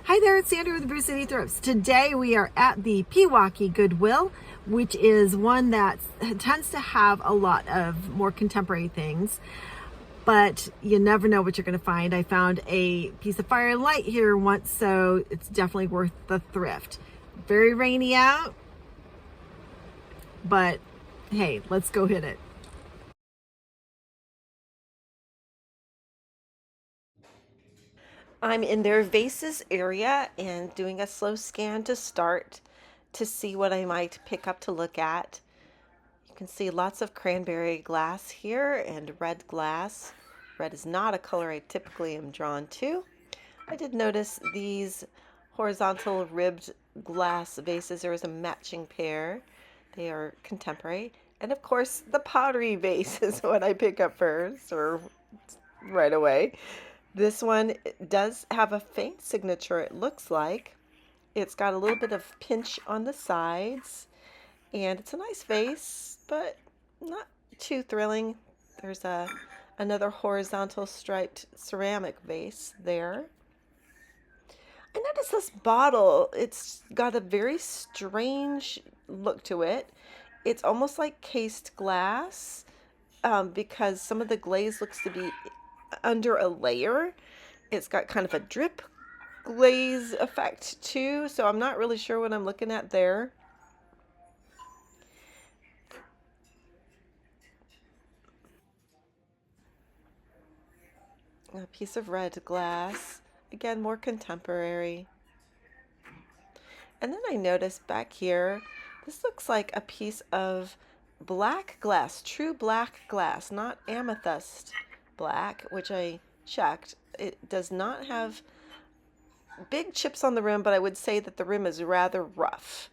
Hi there, it's Sandra with the Brew City Thrifts. Today we are at the Pewaukee Goodwill, which is one that tends to have a lot of more contemporary things, but you never know what you're going to find. I found a piece of fire and light here once, so it's definitely worth the thrift. Very rainy out, but hey, let's go hit it. I'm in their Vases area and doing a slow scan to start to see what I might pick up to look at. You can see lots of cranberry glass here and red glass. Red is not a color I typically am drawn to. I did notice these horizontal ribbed glass vases. There was a matching pair. They are contemporary. And of course, the pottery vase is what I pick up first, or right away. This one does have a faint signature, it looks like. It's got a little bit of pinch on the sides, and it's a nice vase, but not too thrilling. There's another horizontal striped ceramic vase there. I noticed this bottle, it's got a very strange look to it. It's almost like cased glass, because some of the glaze looks to be under a layer. It's got kind of a drip glaze effect too, so I'm not really sure what I'm looking at there. A piece of red glass, again more contemporary. And then I noticed back here, this looks like a piece of black glass, true black glass, not amethyst black, which I checked. It does not have big chips on the rim, but I would say that the rim is rather rough.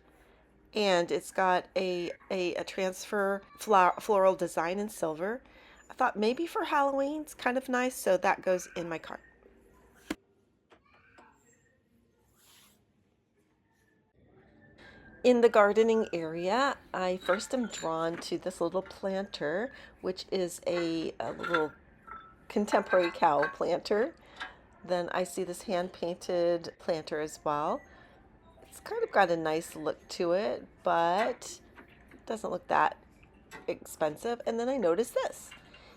And it's got a transfer floral design in silver. I thought maybe for Halloween it's kind of nice, so that goes in my cart. In the gardening area, I first am drawn to this little planter, which is a little contemporary cow planter. Then I see this hand-painted planter as well. It's kind of got a nice look to it, but it doesn't look that expensive. And then I notice this.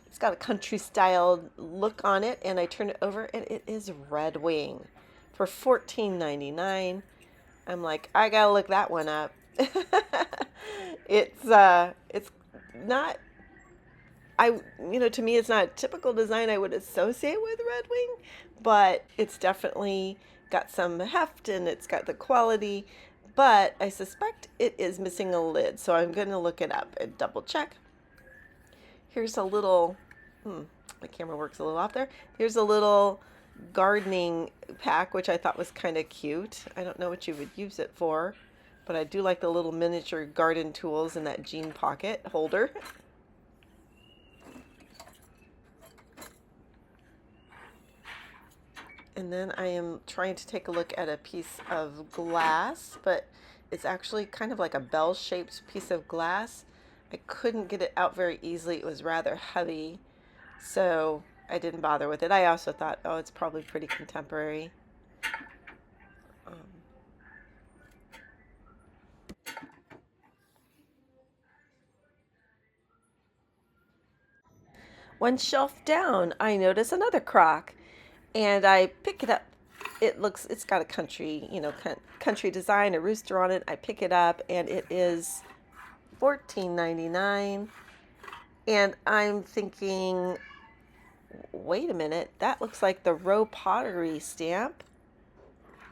It's got a country-style look on it, and I turn it over, and it is Red Wing for $14.99. I'm like, I gotta look that one up. It's not, to me, it's not a typical design I would associate with Red Wing, but it's definitely got some heft and it's got the quality, but I suspect it is missing a lid, so I'm going to look it up and double check. Here's a little, my camera works a little off there. Here's a little gardening pack, which I thought was kind of cute. I don't know what you would use it for, but I do like the little miniature garden tools in that jean pocket holder. And then I am trying to take a look at a piece of glass, but it's actually kind of like a bell-shaped piece of glass. I couldn't get it out very easily. It was rather heavy, so I didn't bother with it. I also thought, oh, it's probably pretty contemporary. One shelf down, I notice another crock, and I pick it up. It's got a country design, a rooster on it. I pick it up, and it is $14.99. And I'm thinking, wait a minute, that looks like the Rowe Pottery stamp.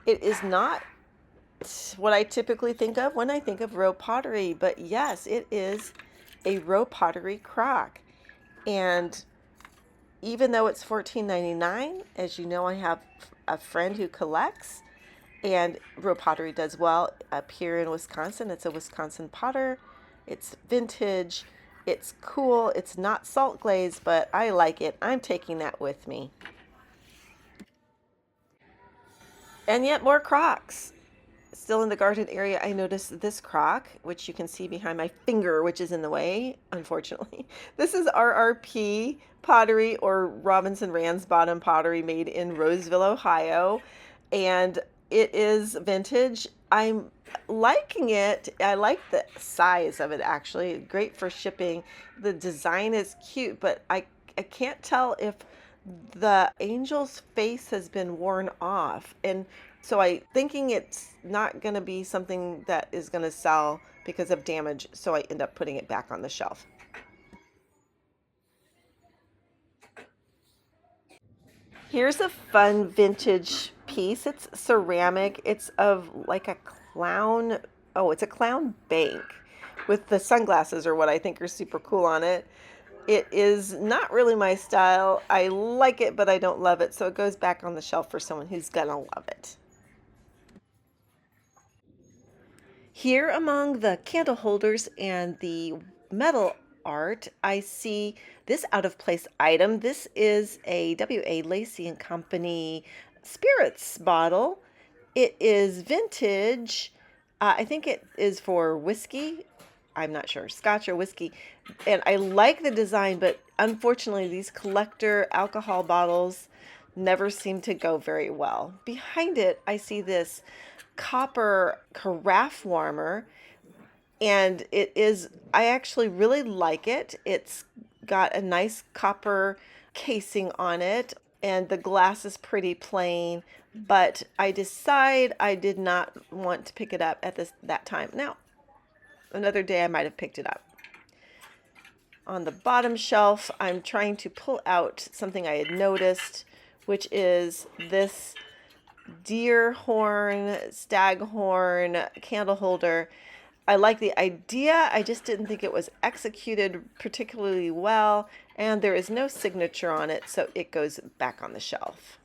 It is not what I typically think of when I think of Rowe Pottery, but yes, it is a Rowe Pottery crock. And even though it's $14.99, as you know, I have a friend who collects, and Rowe Pottery does well up here in Wisconsin. It's a Wisconsin potter. It's vintage. It's cool. It's not salt glaze, but I like it. I'm taking that with me. And yet more crocks. Still in the garden area, I noticed this crock, which you can see behind my finger, which is in the way, unfortunately. This is RRP Pottery, or Robinson Ransbottom Pottery, made in Roseville, Ohio. And It is vintage. I'm liking it. I like the size of it actually. Great for shipping. The design is cute, but I can't tell if the angel's face has been worn off. And so I thinking it's not going to be something that is going to sell because of damage, so I end up putting it back on the shelf. Here's a fun vintage piece. It's ceramic. It's of like a clown. Oh, it's a clown bank with the sunglasses or what I think are super cool on it. It is not really my style. I like it, but I don't love it. So it goes back on the shelf for someone who's gonna love it. Here among the candle holders and the metal art, I see this out of place item. This is a W.A. Lacey and Company spirits bottle. It is vintage. I think it is for whiskey. I'm not sure, scotch or whiskey. And I like the design, but unfortunately, these collector alcohol bottles never seem to go very well. Behind it, I see this copper carafe warmer, and I actually really like it. It's got a nice copper casing on it, and the glass is pretty plain, but I decide I did not want to pick it up at that time. Now, another day I might have picked it up. On the bottom shelf, I'm trying to pull out something I had noticed, which is this deer horn, stag horn candle holder. I like the idea. I just didn't think it was executed particularly well, and there is no signature on it, so it goes back on the shelf.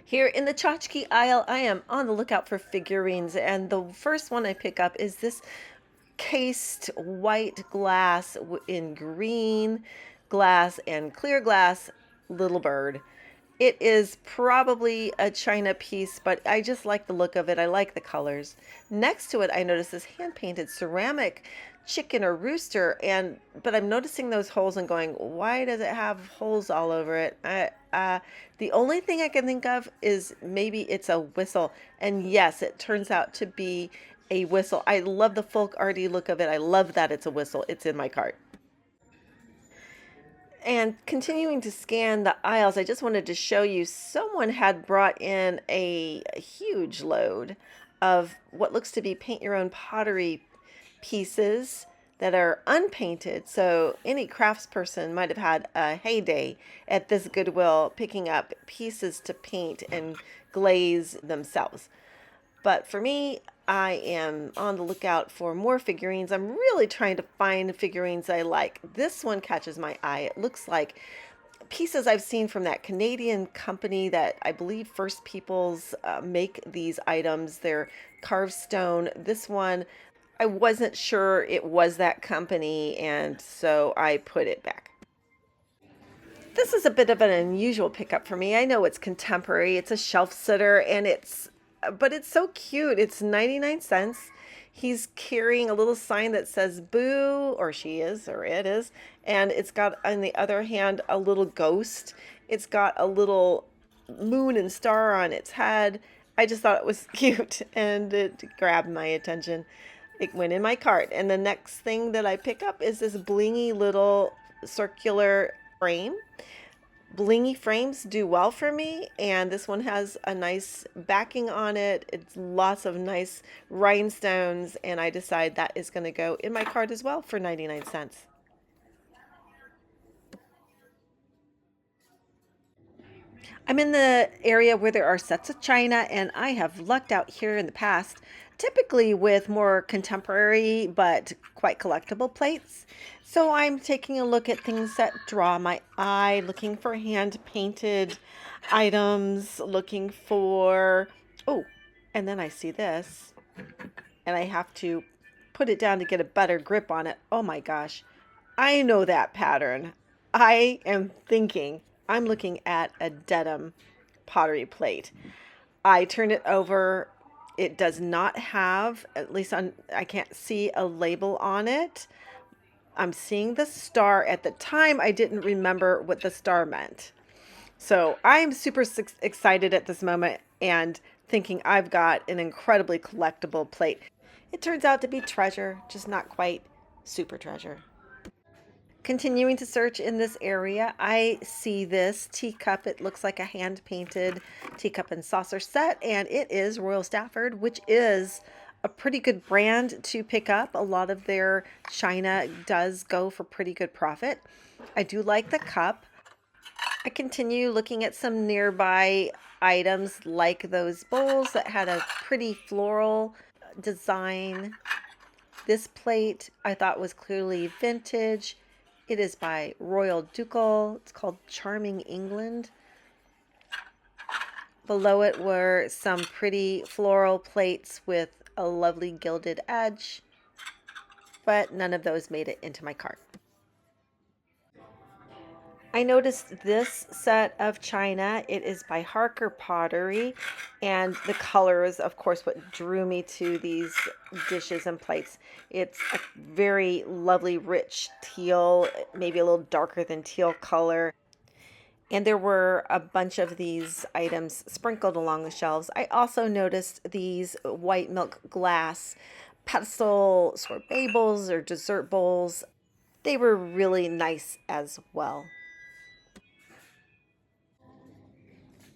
Here in the tchotchke aisle, I am on the lookout for figurines, and the first one I pick up is this cased white glass in green glass and clear glass little bird. It is probably a china piece, but I just like the look of it. I like the colors. Next to it, I notice this hand-painted ceramic chicken or rooster, but I'm noticing those holes and going, why does it have holes all over it? The only thing I can think of is maybe it's a whistle. And yes, it turns out to be a whistle. I love the folk arty look of it. I love that it's a whistle. It's in my cart. And continuing to scan the aisles, I just wanted to show you someone had brought in a huge load of what looks to be paint your own pottery pieces that are unpainted. So any craftsperson might have had a heyday at this Goodwill picking up pieces to paint and glaze themselves. But for me, I am on the lookout for more figurines. I'm really trying to find figurines I like. This one catches my eye. It looks like pieces I've seen from that Canadian company that I believe First Peoples make these items. They're carved stone. This one, I wasn't sure it was that company, and so I put it back. This is a bit of an unusual pickup for me. I know it's contemporary. It's a shelf sitter, and but it's so cute. It's 99 cents. He's carrying a little sign that says boo, or she is, or it is. And it's got, on the other hand, a little ghost. It's got a little moon and star on its head. I just thought it was cute, and it grabbed my attention. It went in my cart. And the next thing that I pick up is this blingy little circular frame. Blingy frames do well for me, and this one has a nice backing on it. It's lots of nice rhinestones, and I decide that is going to go in my cart as well for 99 cents. I'm in the area where there are sets of china, and I have lucked out here in the past, typically with more contemporary but quite collectible plates. So I'm taking a look at things that draw my eye, looking for hand painted items, looking for, oh, and then I see this, and I have to put it down to get a better grip on it. Oh my gosh, I know that pattern. I am thinking I'm looking at a Dedham Pottery plate. I turn it over. It does not have, at least on, I can't see a label on it, I'm seeing the star. At the time, I didn't remember what the star meant. So I'm super excited at this moment and thinking I've got an incredibly collectible plate. It turns out to be treasure, just not quite super treasure. Continuing to search in this area, I see this teacup. It looks like a hand-painted teacup and saucer set, and it is Royal Stafford, which is a pretty good brand to pick up. A lot of their china does go for pretty good profit. I do like the cup. I continue looking at some nearby items like those bowls that had a pretty floral design. This plate I thought was clearly vintage. It is by Royal Ducal. It's called Charming England. Below it were some pretty floral plates with a lovely gilded edge, but none of those made it into my cart. I noticed this set of china. It is by Harker Pottery, and the color is, of course, what drew me to these dishes and plates. It's a very lovely, rich teal, maybe a little darker than teal color. And there were a bunch of these items sprinkled along the shelves. I also noticed these white milk glass pedestal sorbet bowls or dessert bowls. They were really nice as well.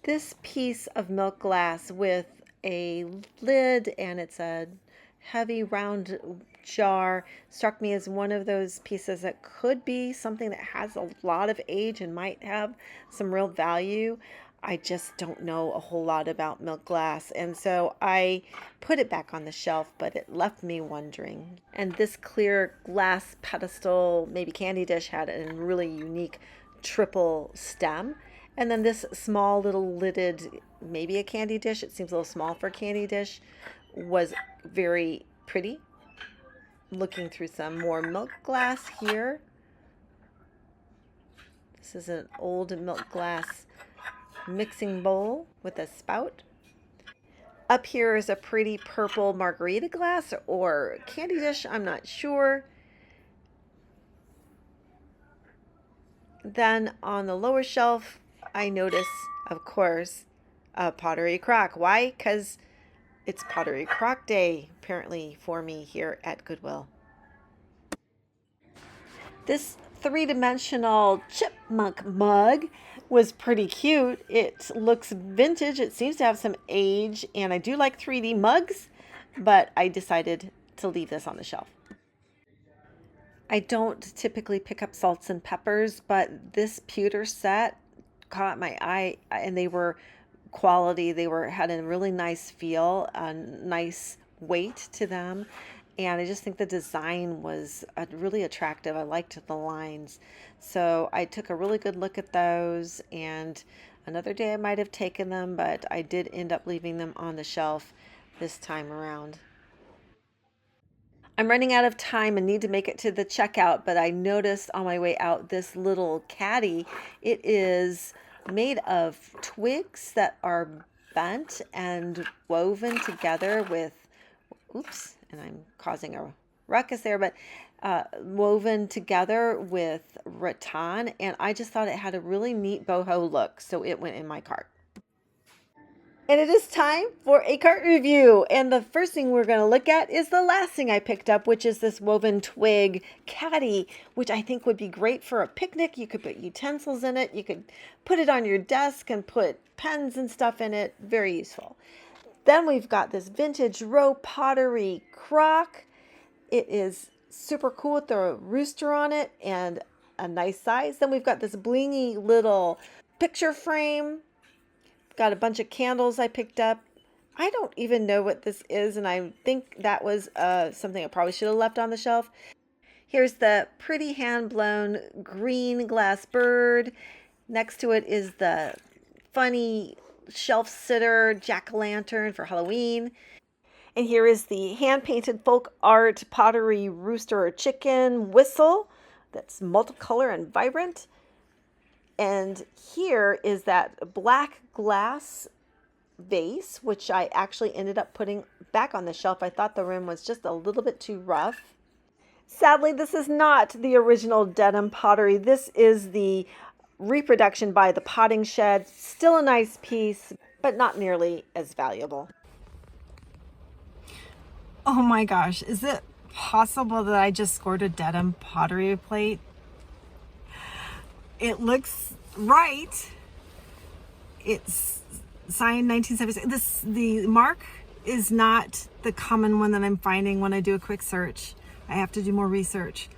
This piece of milk glass with a lid, and it's a heavy round jar, struck me as one of those pieces that could be something that has a lot of age and might have some real value. I just don't know a whole lot about milk glass, and so I put it back on the shelf, but it left me wondering. And this clear glass pedestal, maybe candy dish, had a really unique triple stem. And then this small little lidded, maybe a candy dish, it seems a little small for a candy dish, was very pretty. Looking through some more milk glass here. This is an old milk glass mixing bowl with a spout. Up here is a pretty purple margarita glass or candy dish, I'm not sure. Then on the lower shelf, I notice, of course, a pottery crock. Why? Because it's Pottery Crock Day, apparently, for me here at Goodwill. This three-dimensional chipmunk mug was pretty cute. It looks vintage. It seems to have some age, and I do like 3D mugs, but I decided to leave this on the shelf. I don't typically pick up salts and peppers, but this pewter set caught my eye, and they were quality. They had a really nice feel, a nice weight to them, and I just think the design was really attractive. I liked the lines, so I took a really good look at those, and another day I might have taken them, but I did end up leaving them on the shelf this time around. I'm running out of time and need to make it to the checkout, but I noticed on my way out this little caddy. It is made of twigs that are bent and woven together with, oops, and I'm causing a ruckus there, but woven together with rattan, and I just thought it had a really neat boho look, so it went in my cart. And it is time for a cart review. And the first thing we're going to look at is the last thing I picked up, which is this woven twig caddy, which I think would be great for a picnic. You could put utensils in it. You could put it on your desk and put pens and stuff in it. Very useful. Then we've got this vintage Rowe Pottery crock. It is super cool with the rooster on it and a nice size. Then we've got this blingy little picture frame. Got a bunch of candles I picked up. I don't even know what this is, and I think that was something I probably should have left on the shelf. Here's the pretty hand-blown green glass bird. Next to it is the funny shelf sitter jack-o'-lantern for Halloween. And here is the hand-painted folk art pottery rooster or chicken whistle that's multicolor and vibrant. And here is that black glass vase, which I actually ended up putting back on the shelf. I thought the rim was just a little bit too rough. Sadly, this is not the original Dedham Pottery. This is the reproduction by the Potting Shed. Still a nice piece, but not nearly as valuable. Oh my gosh, is it possible that I just scored a Dedham Pottery plate? It looks right. It's signed 1976. The mark is not the common one that I'm finding when I do a quick search. I have to do more research,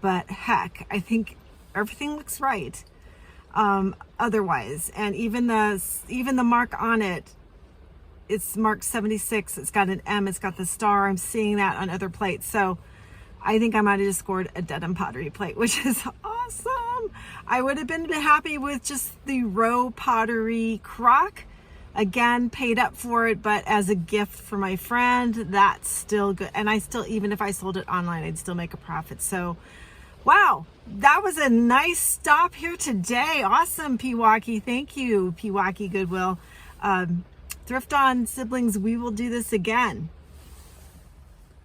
but heck, I think everything looks right. Otherwise, and even the mark on it, it's marked 76. It's got an M. It's got the star. I'm seeing that on other plates. So I think I might have just scored a Dedham Pottery plate, which is awesome. I would have been happy with just the Rowe Pottery crock. Again, paid up for it, but as a gift for my friend, that's still good. And I still, even if I sold it online, I'd still make a profit. So, wow, that was a nice stop here today. Awesome, Pewaukee. Thank you, Pewaukee Goodwill. Thrift on, siblings. We will do this again.